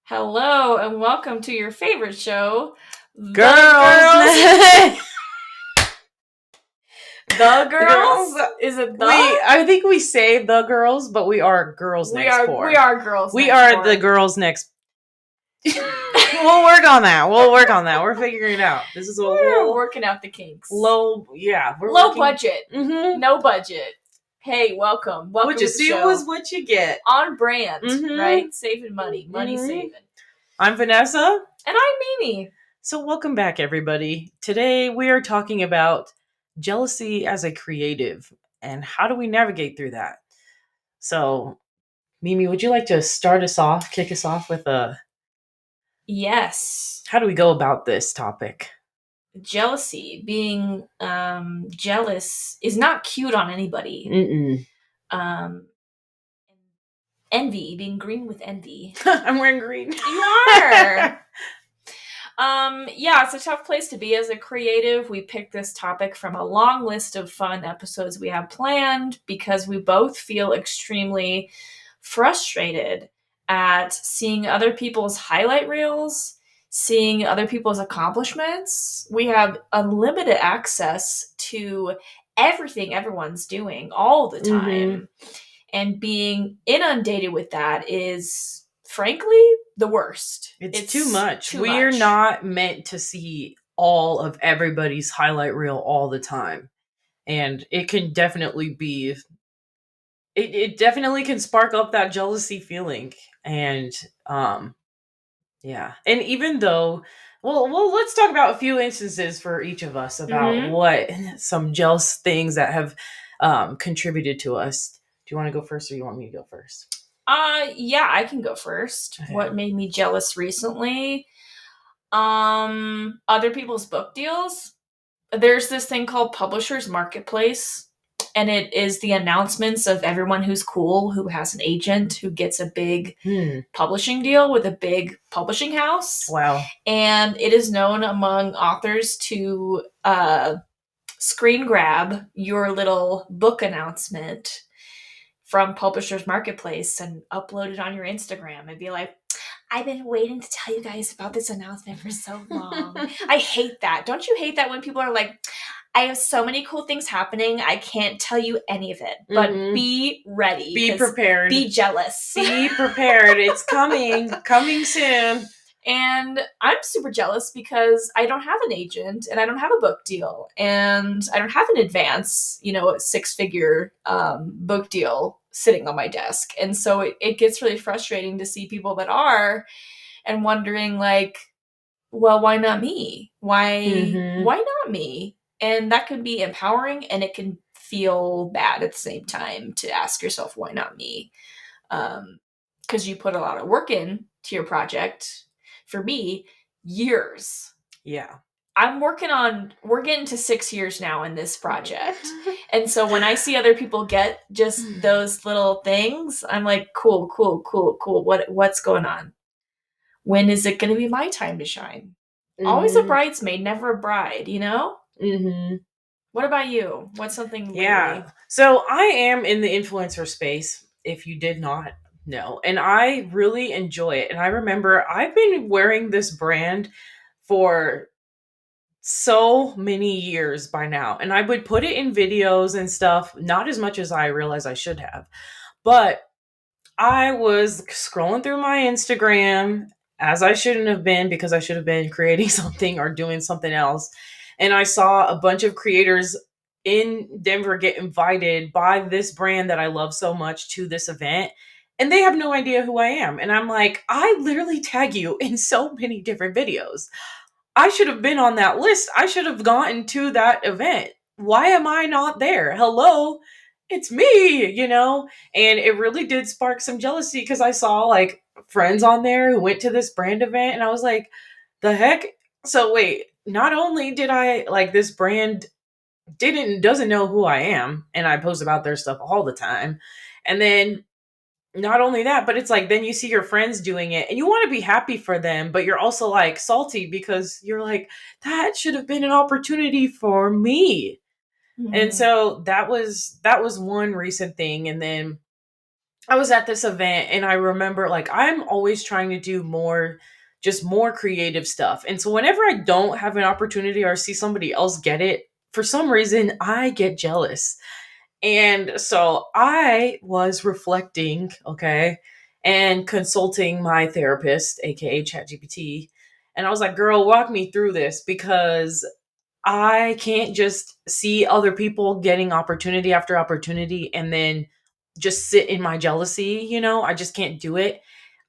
Hello and welcome to your favorite show, Girls. The Girls? Is it the? I think we say the girls, but we are girls next door. We are girls. We next are door. the girls next. We'll work on that. We're figuring it out. This is we're working out the kinks. Low budget. Mm-hmm. No budget. Hey, welcome. Welcome what you to the see show. was what you get. On brand, Mm-hmm. right? Saving money saving. I'm Vanessa. And I'm Mimi. So welcome back, everybody. Today we are talking about jealousy as a creative and how do we navigate through that. So, Mimi, would you like to kick us off with a... Yes. How do we go about this topic? Jealousy, being jealous is not cute on anybody. Envy, being green with envy. I'm wearing green. You are. Yeah, it's a tough place to be as a creative. We picked this topic from a long list of fun episodes we have planned because we both feel extremely frustrated at seeing other people's highlight reels, seeing other people's accomplishments. We have unlimited access to everything everyone's doing all the time. Mm-hmm. And being inundated with that is, frankly, the worst. It's too much. We're not meant to see all of everybody's highlight reel all the time. And it can definitely be... It definitely can spark up that jealousy feeling. And, yeah. And even though... Well, let's talk about a few instances for each of us about what some jealous things that have contributed to us. Do you want to go first or you want me to go first? Yeah, I can go first. Okay. What made me jealous recently? Other people's book deals. There's this thing called Publishers Marketplace, and it is the announcements of everyone who's cool, who has an agent, who gets a big publishing deal with a big publishing house. Wow. And it is known among authors to screen grab your little book announcement from Publishers Marketplace and upload it on your Instagram and be like, I've been waiting to tell you guys about this announcement for so long. I hate that. Don't you hate that when people are like, I have so many cool things happening. I can't tell you any of it, but be ready. Be prepared. Be jealous. Be prepared. It's coming soon. And I'm super jealous because I don't have an agent and I don't have a book deal and I don't have an advance, a 6-figure book deal sitting on my desk. And so it gets really frustrating to see people that are and wondering like, well, why not me? Why not me? And that can be empowering and it can feel bad at the same time to ask yourself, why not me? Because you put a lot of work in to your project. For me, years. Yeah. We're getting to 6 years now in this project. And so when I see other people get just those little things, I'm like, cool. What's going on? When is it going to be my time to shine? Always a bridesmaid, never a bride, What about you? What's something lately? Yeah. So I am in the influencer space, if you did not know, and I really enjoy it. And I remember I've been wearing this brand for so many years by now, and I would put it in videos and stuff, not as much as I realize I should have, but I was scrolling through my Instagram as I shouldn't have been because I should have been creating something or doing something else. And I saw a bunch of creators in Denver get invited by this brand that I love so much to this event. And they have no idea who I am. And I'm like, I literally tag you in so many different videos. I should have been on that list. I should have gotten to that event. Why am I not there? Hello, it's me, And it really did spark some jealousy because I saw like friends on there who went to this brand event and I was like, the heck? So wait, not only did I like this brand doesn't know who I am and I post about their stuff all the time. And then not only that, but it's like, then you see your friends doing it and you want to be happy for them, but you're also like salty because you're like, that should have been an opportunity for me. And so that was one recent thing. And then I was at this event and I remember like I'm always trying to do more, just more creative stuff. And so whenever I don't have an opportunity or see somebody else get it, for some reason I get jealous. And so I was reflecting, okay, and consulting my therapist, aka ChatGPT. And I was like, girl, walk me through this because I can't just see other people getting opportunity after opportunity and then just sit in my jealousy, I just can't do it.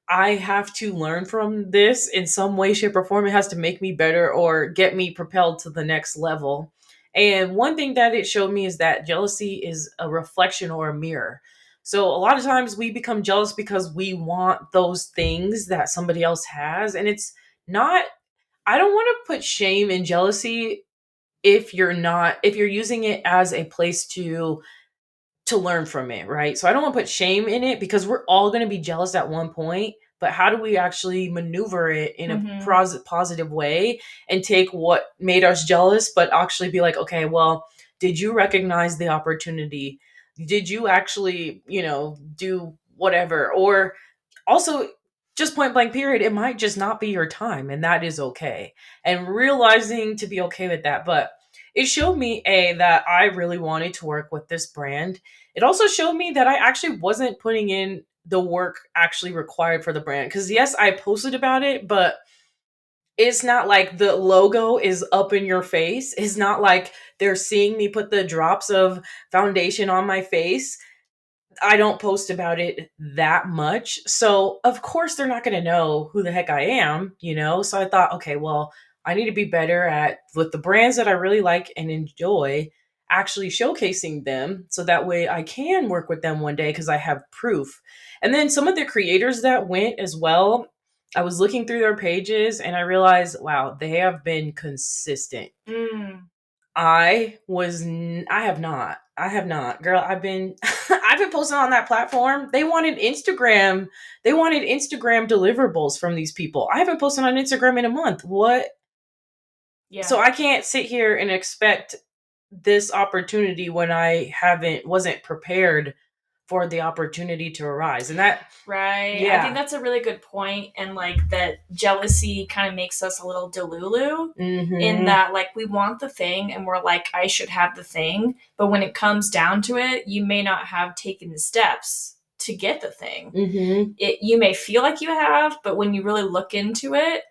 I have to learn from this in some way, shape, or form. It has to make me better or get me propelled to the next level. And one thing that it showed me is that jealousy is a reflection or a mirror. So a lot of times we become jealous because we want those things that somebody else has. And it's not, I don't want to put shame in jealousy if you're using it as a place to learn from it, right? So I don't want to put shame in it because we're all going to be jealous at one point, but how do we actually maneuver it in a Mm-hmm. positive way and take what made us jealous, but actually be like, okay, well, did you recognize the opportunity? Did you actually, do whatever? Or also, just point blank period, it might just not be your time, and that is okay. And realizing to be okay with that. But it showed me that I really wanted to work with this brand. It also showed me that I actually wasn't putting in the work actually required for the brand. Because yes, I posted about it, but it's not like the logo is up in your face. It's not like they're seeing me put the drops of foundation on my face. I don't post about it that much. So, of course, they're not going to know who the heck I am. So I thought, okay, well, I need to be better at with the brands that I really like and enjoy actually showcasing them so that way I can work with them one day because I have proof. And then some of the creators that went as well, I was looking through their pages and I realized, wow, they have been consistent. Mm. I have not. Girl, I've been I've been posting on that platform. They wanted Instagram deliverables from these people. I haven't posted on Instagram in a month. What? Yeah. So I can't sit here and expect this opportunity when I haven't wasn't prepared for the opportunity to arise. And that, Right. I think yeah. that's a really good point. And like that jealousy kind of makes us a little delulu in Mhm. that like we want the thing and we're like, I should have the thing. But when it comes down to it, you may not have taken the steps to get the thing. Mhm. You may feel like you have, but when you really look into it,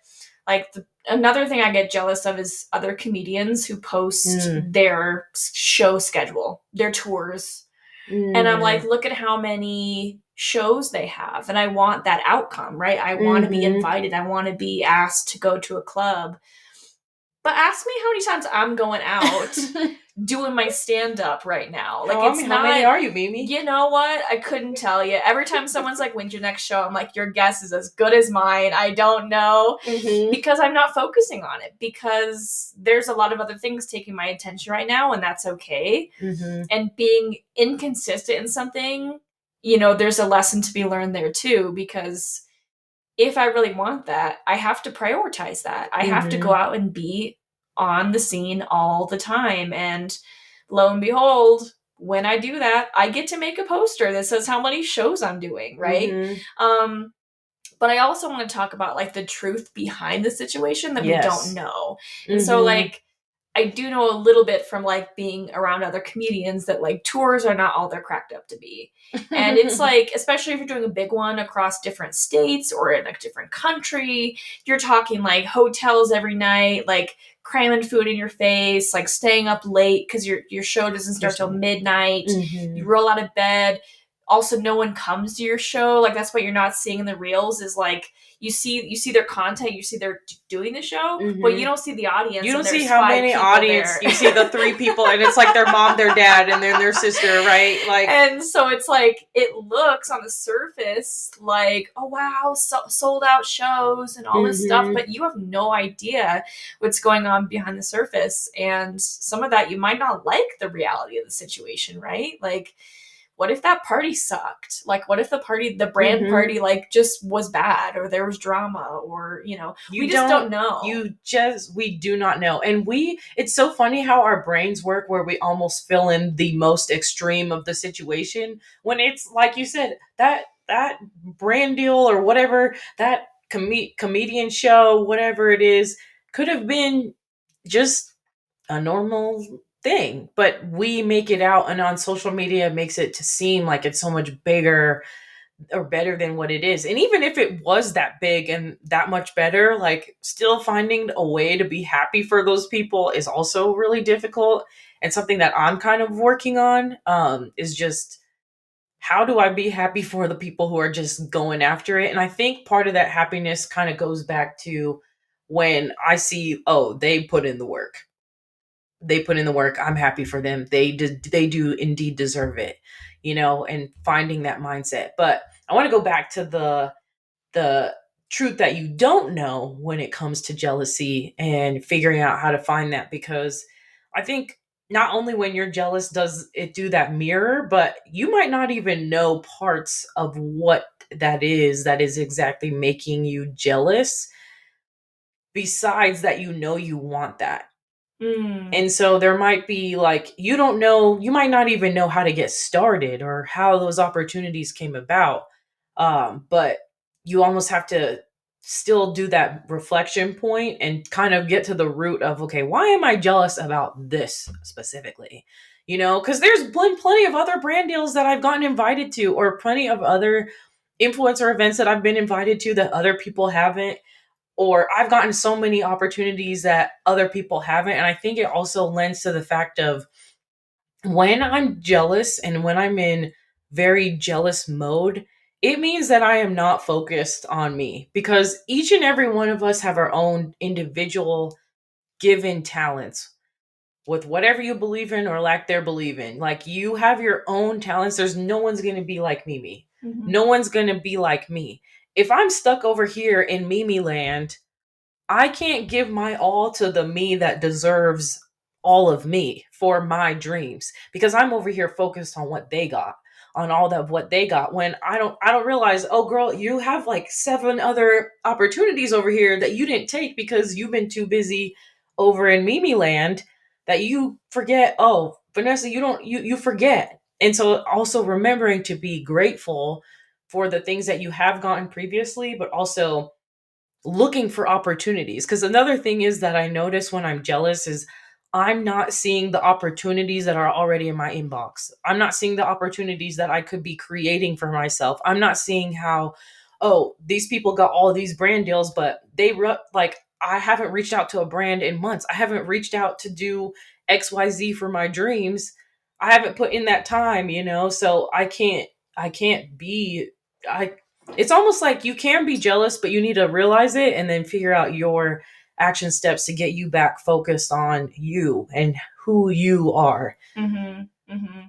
like another thing I get jealous of is other comedians who post Mm. their show schedule, their tours, and I'm like, Mm. look at how many shows they have. And I want that outcome, right? I want to be Mhm. invited. I want to be asked to go to a club. But ask me how many times I'm going out doing my stand up right now. Like, it's How many not, are you, Mimi? you know what? I couldn't tell you. Every time someone's like, when's your next show? I'm like, your guess is as good as mine. I don't know Mhm. because I'm not focusing on it because there's a lot of other things taking my attention right now, and that's okay. Mhm. And being inconsistent in something, there's a lesson to be learned there too, because if I really want that, I have to prioritize that. I have to go Mhm. out and be on the scene all the time. And lo and behold, when I do that, I get to make a poster that says how many shows I'm doing, right? Mhm. Um, but I also want to talk about like the truth behind the situation that we don't Yes. know. And so Mhm. like I do know a little bit from like being around other comedians that like tours are not all they're cracked up to be. And it's like, especially if you're doing a big one across different states or in a different country, you're talking like hotels every night, like cramming food in your face, like staying up late because your show doesn't start till midnight. You Mhm. roll out of bed. Also, no one comes to your show. Like that's what you're not seeing in the reels is like you see their content, you see they're doing the show, but you Mhm. don't see the You audience, don't and see there's how five many people audience. there. You see the three people, and it's like their mom, their dad, and then their sister, right? Like, And so it's like it looks on the surface like, oh wow, sold out shows and all this stuff, mhm. but you have no idea what's going on behind the surface. And some of that you might not like the reality of the situation, right? Like what if that party sucked? Like, what if the brand Mm-hmm. party, like, just was bad, or there was drama, or, we You just don't don't, know. we do not know. And it's so funny how our brains work where we almost fill in the most extreme of the situation when it's like you said, that brand deal or whatever, that comedian show, whatever it is, could have been just a normal thing, but we make it out, and on social media it makes it to seem like it's so much bigger or better than what it is. And even if it was that big and that much better, like still finding a way to be happy for those people is also really difficult. And something that I'm kind of working on is just how do I be happy for the people who are just going after it? And I think part of that happiness kind of goes back to when I see, oh, they put in the work. They put in the work. I'm happy for them. They do indeed deserve it, and finding that mindset. But I want to go back to the truth that you don't know when it comes to jealousy and figuring out how to find that, because I think not only when you're jealous does it do that mirror, but you might not even know parts of what that is exactly making you jealous, besides that you want that. Mm. And so there might be like, you don't know, you might not even know how to get started or how those opportunities came about. But you almost have to still do that reflection point and kind of get to the root of, okay, why am I jealous about this specifically? Because there's been plenty of other brand deals that I've gotten invited to, or plenty of other influencer events that I've been invited to that other people haven't, or I've gotten so many opportunities that other people haven't. And I think it also lends to the fact of when I'm jealous and when I'm in very jealous mode, it means that I am not focused on me, because each and every one of us have our own individual given talents with whatever you believe in or lack their believe in. Like, you have your own talents. There's no one's going to be like Mimi. Mm-hmm. No one's going to be like me. If I'm stuck over here in Mimi land, I can't give my all to the me that deserves all of me for my dreams, because I'm over here focused on what they got, on all that what they got, when I don't realize, oh girl, you have like 7 other opportunities over here that you didn't take because you've been too busy over in Mimi land, that you forget, oh Vanessa, you forget. And so also remembering to be grateful for the things that you have gotten previously, but also looking for opportunities. Because another thing is that I notice when I'm jealous is I'm not seeing the opportunities that are already in my inbox. I'm not seeing the opportunities that I could be creating for myself. I'm not seeing how, oh, these people got all these brand deals, but like, I haven't reached out to a brand in months. I haven't reached out to do XYZ for my dreams. I haven't put in that time, so I can't be, I it's almost like you can be jealous, but you need to realize it and then figure out your action steps to get you back focused on you and who you are. Mm-hmm. Mm-hmm.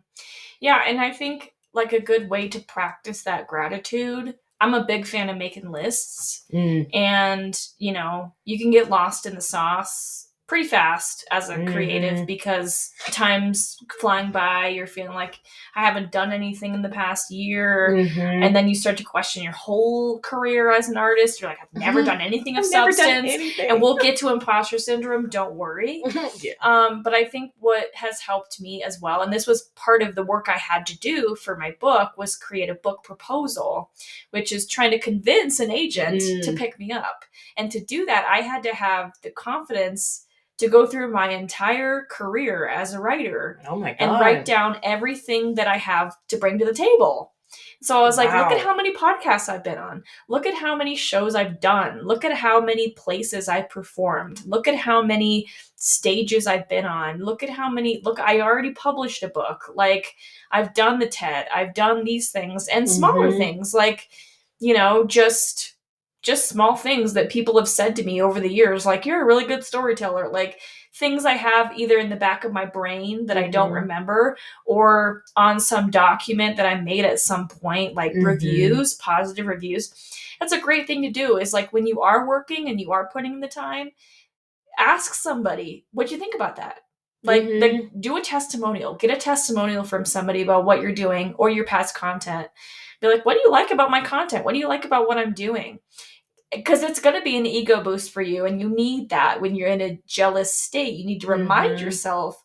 Yeah, and I think like a good way to practice that gratitude, I'm a big fan of making lists. Mm. And, you can get lost in the sauce pretty fast as a creative, Mm-hmm. because time's flying by, you're feeling like I haven't done anything in the past year, and Mm-hmm. then you start to question your whole career as an artist. You're like, I've never done anything of I've never done substance. And anything. we'll get to imposter syndrome, don't worry. Yeah. But I think what has helped me as well, and this was part of the work I had to do for my book, was create a book proposal, which is trying to convince an agent to Mm. pick me up. And to do that, I had to have the confidence to go through my entire career as a writer Oh my and write God. down everything that I have to bring to the table. So I was like, look at Wow. how many podcasts I've been on. Look at how many shows I've done. Look at how many places I've performed. Look at how many stages I've been on. Look, I already published a book. Like, I've done the TED. I've done these things and smaller Mm-hmm. things, like, just small things that people have said to me over the years, like, you're a really good storyteller. Like, things I have either in the back of my brain that I don't Mm-hmm. remember, or on some document that I made at some point, like Mm-hmm. reviews, positive reviews. That's a great thing to do, is like, when you are working and you are putting in the time, ask somebody, what'd you think about that? Like Mhm. do a testimonial. Get a testimonial from somebody about what you're doing or your past content. Be like, what do you like about my content? What do you like about what I'm doing? Because it's going to be an ego boost for you, and you need that when you're in a jealous state. You need to remind Mhm. yourself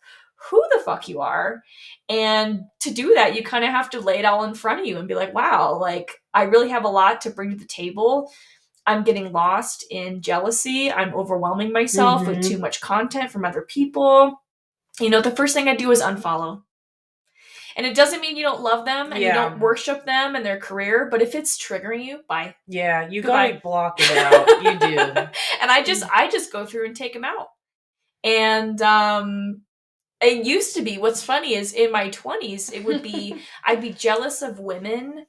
who the fuck you are, and to do that you kind of have to lay it all in front of you and be like, wow, like I really have a lot to bring to the table. I'm getting lost in jealousy. I'm overwhelming myself with too Mhm. much content from other people. The first thing I do is unfollow. And it doesn't mean you don't love them and you don't Yeah. worship them and their career, but if it's triggering you, bye. Yeah, you got Goodbye. to block it out. You do. And I just go through and take them out. And it used to be, what's funny is in my 20s it would be I'd be jealous of women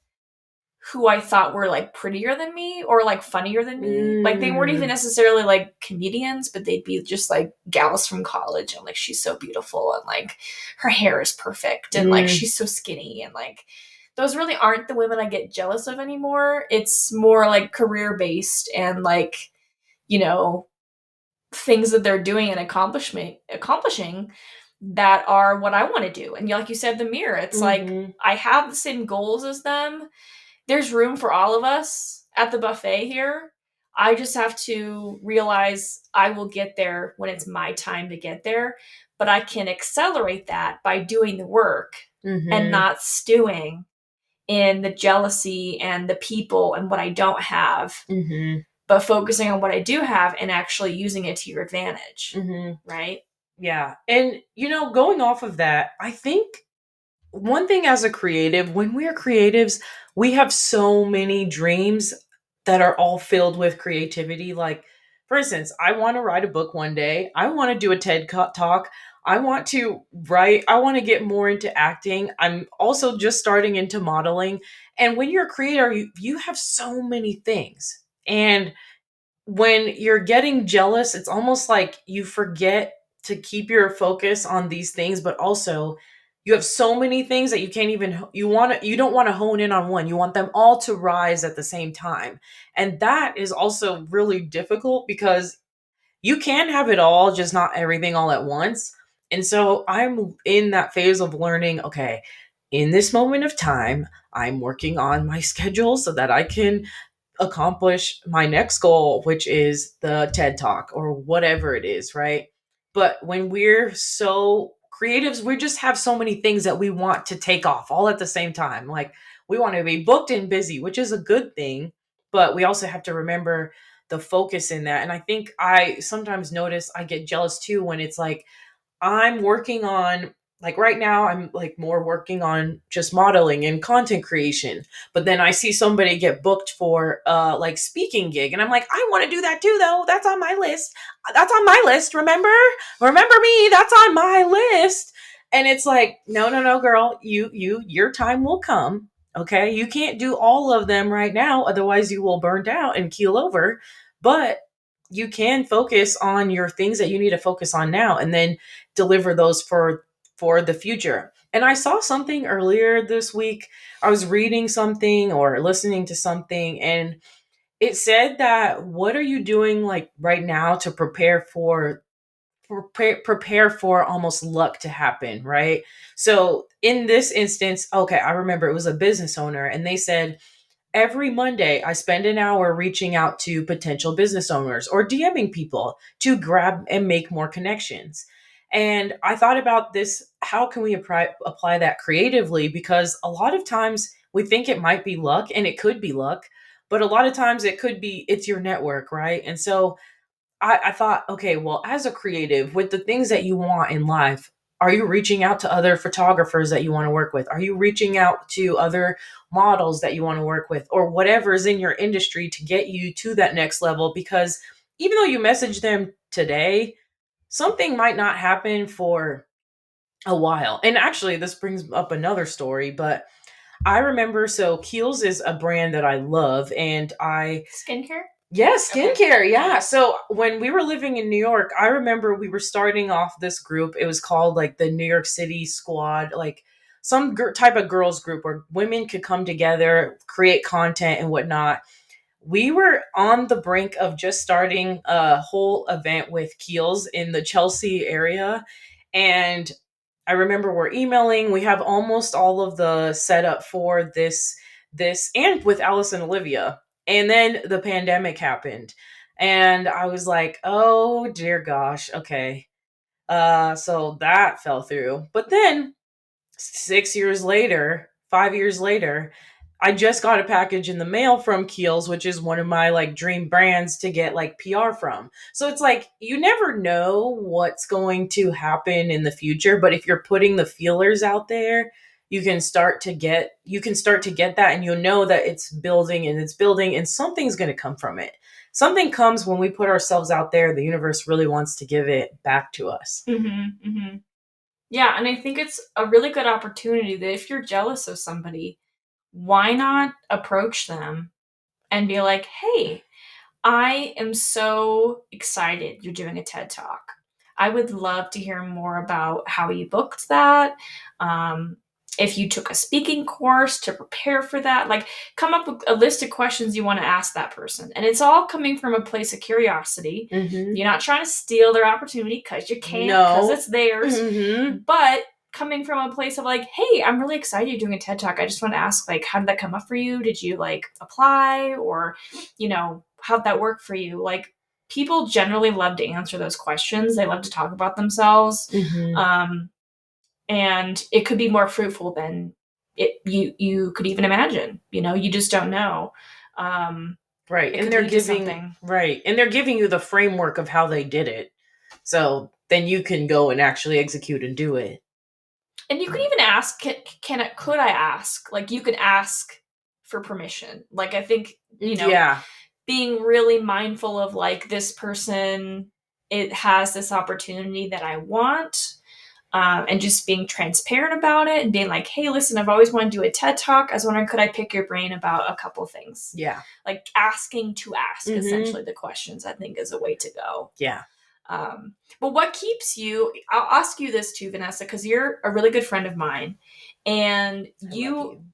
who I thought were like prettier than me or like funnier than me. Like they weren't even Mm. necessarily like comedians, but they'd be just like gals from college and like she's so beautiful and like her hair is perfect and like Mm. she's so skinny and like those really aren't the women I get jealous of anymore. It's more like career based and like, you know, things that they're doing and accomplishing that are what I want to do. And like you said, the mirror, it's like Mhm. I have the same goals as them. There's room for all of us at the buffet here. I just have to realize I will get there when it's my time to get there, but I can accelerate that by doing the work and Mhm. not stewing in the jealousy and the people and what I don't have, Mhm. but focusing on what I do have and actually using it to your advantage, Mhm. right? Yeah. And going off of that, I think one thing as a creative, when we're creatives, we have so many dreams that are all filled with creativity. Like, for instance, I want to write a book one day. I want to do a talk. I want to write. I want to get more into acting. I'm also just starting into modeling. And when you're a creator, you have so many things. And when you're getting jealous, it's almost like you forget to keep your focus on these things, but also you have so many things that you can't even you don't want to hone in on one. You want them all to rise at the same time. And that is also really difficult because you can have it all, just not everything all at once. And so I'm in that phase of learning, okay, in this moment of time, I'm working on my schedule so that I can accomplish my next goal, which is the TED Talk or whatever it is, right? But when we're so creatives, we just have so many things that we want to take off all at the same time. Like we want to be booked and busy, which is a good thing, but we also have to remember the focus in that. And I think I sometimes notice I get jealous too when it's like I'm working on like right now I'm like more working on just modeling and content creation. But then I see somebody get booked for like speaking gig and I'm like, I want to do that too though. That's on my list. That's on my list, remember? Remember me, that's on my list. And it's like, no, no, no, girl, your time will come. Okay? You can't do all of them right now, otherwise you will burn out and keel over. But you can focus on your things that you need to focus on now and then deliver those for the future. And I saw something earlier this week. I was reading something or listening to something and it said that what are you doing like right now to prepare for almost luck to happen, right? So in this instance, okay, I remember it was a business owner and they said every Monday, I spend an hour reaching out to potential business owners or DMing people to grab and make more connections. And I thought about this, how can we apply that creatively? Because a lot of times we think it might be luck and it could be luck, but a lot of times it could be it's your network, right? And so I thought, okay, well, as a creative, with the things that you want in life, are you reaching out to other photographers that you want to work with? Are you reaching out to other models that you want to work with, or whatever is in your industry to get you to that next level? Because even though you message them today, something might not happen for a while. And actually, this brings up another story, but I remember so Kiehl's is a brand that I love, and Skincare. yeah, Okay. skincare. Yeah. So when we were living in New York, I remember we were starting off this group. It was called like the New York City Squad, like some type of girls group where women could come together, create content and whatnot. We were on the brink of just starting a whole event with Keels in the Chelsea area. And I remember we're emailing. We have almost all of the setup for this and with Alice and Olivia. And then the pandemic happened. And I was like, oh dear gosh, okay. So that fell through. But then 6 years later, 5 years later, I just got a package in the mail from Kiehl's, which is one of my like dream brands to get like PR from. So it's like you never know what's going to happen in the future, but if you're putting the feelers out there, you can start to get that, and you'll know that it's building and it's building and something's going to come from it. Something comes when we put ourselves out there. The universe really wants to give it back to us. Mm-hmm, mm-hmm. Yeah, and I think it's a really good opportunity that if you're jealous of somebody, why not approach them and be like, hey, I am so excited you're doing a TED Talk. I would love to hear more about how you booked that. Um, if you took a speaking course to prepare for that, like come up with a list of questions you want to ask that person. And it's all coming from a place of curiosity. Mm-hmm. You're not trying to steal their opportunity because you can't, because it's theirs. Mm-hmm. But coming from a place of like, hey, I'm really excited you're doing a TED Talk. I just want to ask, like, how did that come up for you? Did you like apply, or, how'd that work for you? Like, people generally love to answer those questions. They love to talk about themselves. Mm-hmm. And it could be more fruitful than you could even imagine. You just don't know. Right. It And could they're lead to giving something. right. And they're giving you the framework of how they did it. So then you can go and actually execute and do it. And you could even ask, could I ask? Like, you could ask for permission. Like, I think, Yeah. being really mindful of like, this person, it has this opportunity that I want. And just being transparent about it and being like, hey, listen, I've always wanted to do a TED Talk. I was wondering, could I pick your brain about a couple things? Yeah. Like asking to ask, Mhm. essentially, the questions, I think, is a way to go. Yeah. But what keeps you, I'll ask you this too, Vanessa, because you're a really good friend of mine. And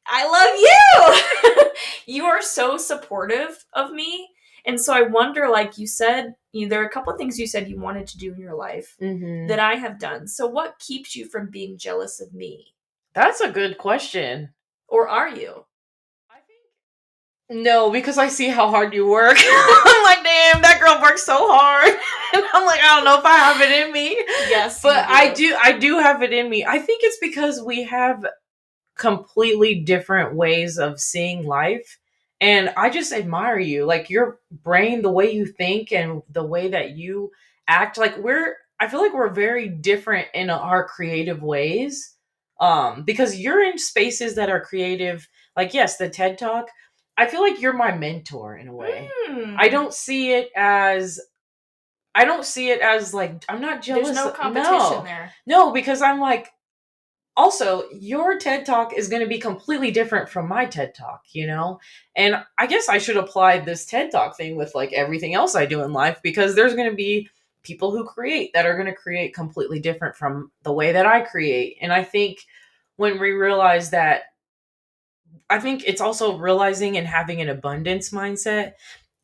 I love you. You are so supportive of me. And so I wonder, like you said, there are a couple of things you said you wanted to do in your life Mhm. that I have done. So what keeps you from being jealous of me? That's a good question. Or are you? I think no, because I see how hard you work. I'm like, damn, that girl works so hard. And I'm like, I don't know if I have it in me. Yes, but I do have it in me. I think it's because we have completely different ways of seeing life. And I just admire you. Like your brain, the way you think and the way that you act, like I feel like we're very different in our creative ways. Because you're in spaces that are creative. Like, yes, the TED Talk. I feel like you're my mentor in a way. I don't see it as like I'm not jealous. There's no competition there. No, because I'm like, also, your TED Talk is going to be completely different from my TED Talk, And I guess I should apply this TED Talk thing with like everything else I do in life, because there's going to be people who create that are going to create completely different from the way that I create. And I think when we realize that, I think it's also realizing and having an abundance mindset.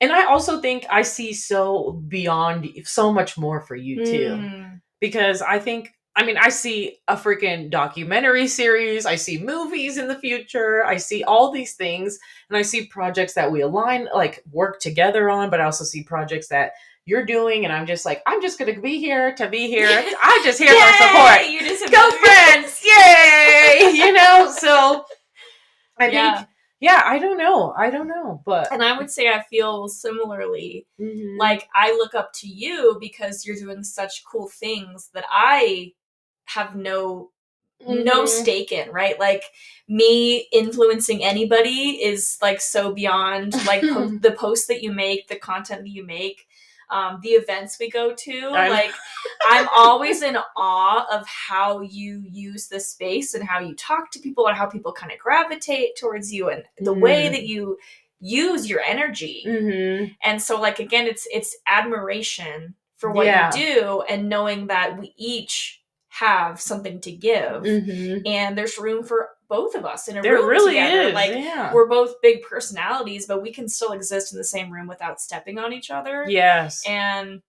And I also think I see so much more for you too. Because I see a freaking documentary series. I see movies in the future. I see all these things. And I see projects that we work together on. But I also see projects that you're doing. And I'm just like, I'm just going to be here to be here. I'm just here for support. You just go friends. Yay. So I think, I don't know. But and I would say I feel similarly. Mhm. Like, I look up to you because you're doing such cool things that I have no stake in, right? Like, me influencing anybody is like so beyond like the posts that you make, the content that you make, the events we go to. Like, I'm always in awe of how you use this space and how you talk to people and how people kind of gravitate towards you and the way that you use your energy. And so, like, again, it's admiration for what you do, and knowing that we each have something to give, and there's room for both of us in a room really together. Is. Like, we're both big personalities, but we can still exist in the same room without stepping on each other. Yes. And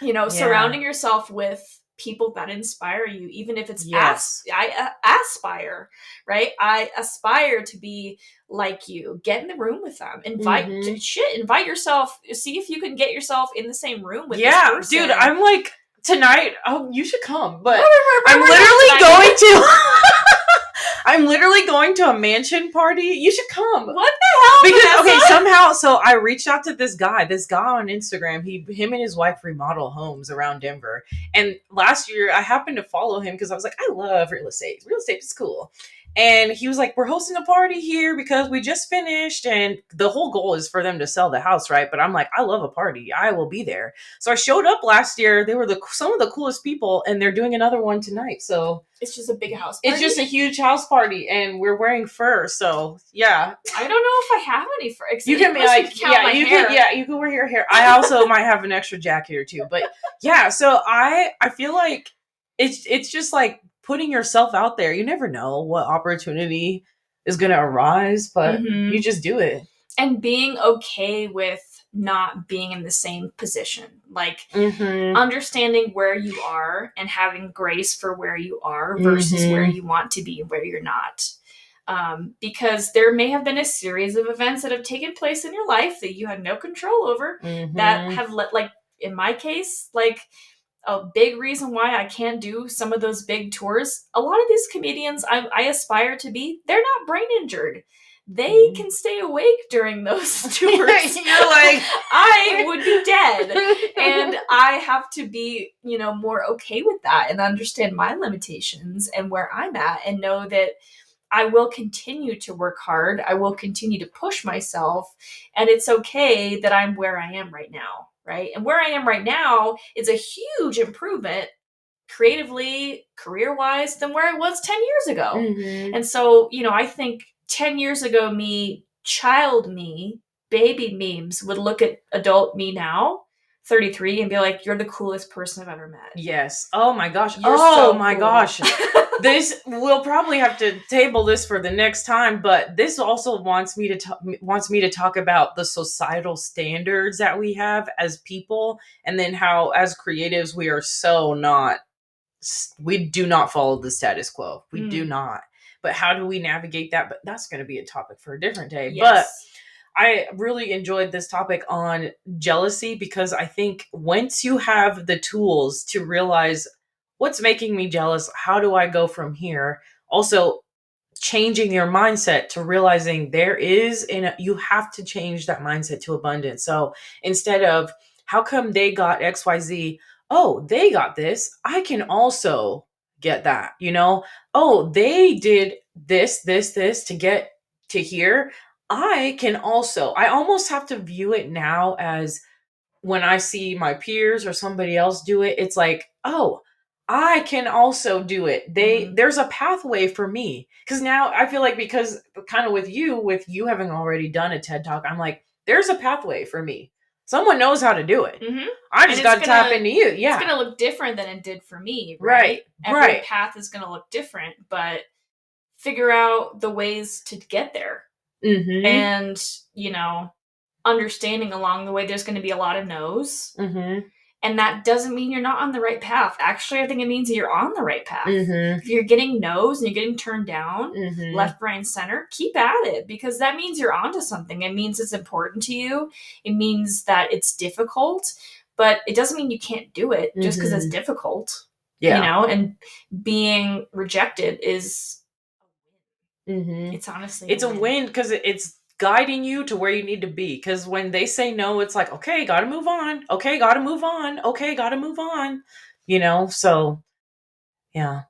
surrounding yourself with people that inspire you, even if it's Yes. I aspire, right? I aspire to be like you. Get in the room with them. Mhm. Invite yourself. See if you can get yourself in the same room with this Yeah, person. dude, I'm like, tonight, oh, you should come, but We're I'm not literally tonight. going to I'm literally going to a mansion party. You should come. What the hell? Because okay, Vanessa? somehow, so I reached out to this guy on Instagram. Him and his wife remodel homes around Denver. And last year, I happened to follow him because I was like, I love real estate. Real estate is cool. And he was like, we're hosting a party here because we just finished, and the whole goal is for them to sell the house, right? But I'm like, I love a party. I will be there. So I showed up last year. They were some of the coolest people, and they're doing another one tonight. So it's just a big house party. it's just a huge house party, and we're wearing fur. So yeah, I don't know if I have any fur. you can be like, yeah, you can wear your hair. I also might have an extra jacket or two, but yeah. So I feel like it's just like putting yourself out there. You never know what opportunity is going to arise, but you just do it. And being okay with not being in the same position, like understanding where you are and having grace for where you are versus where you want to be and where you're not. Because there may have been a series of events that have taken place in your life that you had no control over that have like in my case, like a big reason why I can't do some of those big tours. A lot of these comedians I aspire to be, they're not brain injured. They can stay awake during those tours. You're like, I would be dead. And I have to be, more okay with that and understand my limitations and where I'm at and know that I will continue to work hard. I will continue to push myself. And it's okay that I'm where I am right now. Right. And where I am right now is a huge improvement creatively, career wise, than where I was 10 years ago. And so, I think 10 years ago, me, child me, baby memes would look at adult me now, 33, and be like, you're the coolest person I've ever met. Yes. Oh my gosh. You're so cool. Gosh. This we'll probably have to table this for the next time, but this also wants me to talk about the societal standards that we have as people, and then how as creatives we do not follow the status quo. We do not. But how do we navigate that? But that's going to be a topic for a different day. Yes. But I really enjoyed this topic on jealousy because I think once you have the tools to realize what's making me jealous, how do I go from here? Also, changing your mindset to realizing you have to change that mindset to abundance. So instead of how come they got XYZ, oh, they got this, I can also get that, oh, they did this to get to here. I almost have to view it now as when I see my peers or somebody else do it, it's like, oh, I can also do it. There's a pathway for me. Because now I feel like because kind of with you having already done a TED Talk, I'm like, there's a pathway for me. Someone knows how to do it. I just got to tap into you. Yeah. It's going to look different than it did for me. Right. Every path is going to look different, but figure out the ways to get there. And, understanding along the way, there's going to be a lot of no's. And that doesn't mean you're not on the right path. Actually, I think it means that you're on the right path. If you're getting no's and you're getting turned down, left, right, and center, keep at it because that means you're onto something. It means it's important to you. It means that it's difficult, but it doesn't mean you can't do it just because it's difficult. Yeah. And being rejected is it's honestly it's a win because it's guiding you to where you need to be. Because when they say no, it's like, okay, gotta move on. Okay, gotta move on. Okay, gotta move on. So yeah.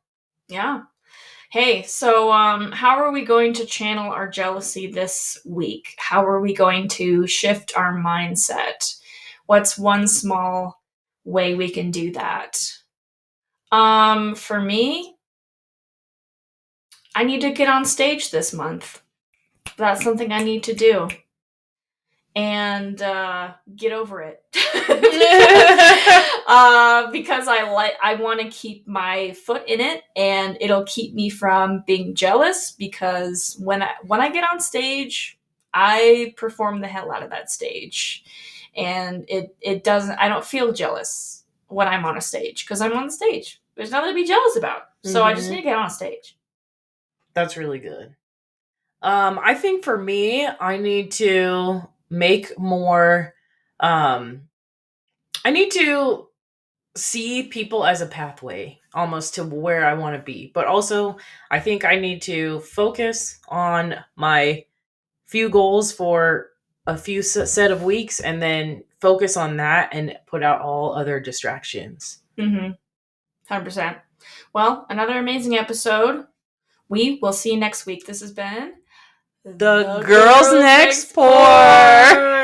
Hey, so how are we going to channel our jealousy this week? How are we going to shift our mindset? What's one small way we can do that? For me, I need to get on stage this month. That's something I need to do. And get over it. Because I want to keep my foot in it, and it'll keep me from being jealous because when I get on stage, I perform the hell out of that stage. And it doesn't, I don't feel jealous when I'm on a stage, because I'm on the stage. There's nothing to be jealous about. So I just need to get on stage. That's really good. I think for me, I need to make more. I need to see people as a pathway almost to where I want to be. But also, I think I need to focus on my few goals for a few set of weeks and then focus on that and put out all other distractions. 100%. Well, another amazing episode. We will see you next week. This has been The Girls Next Pour.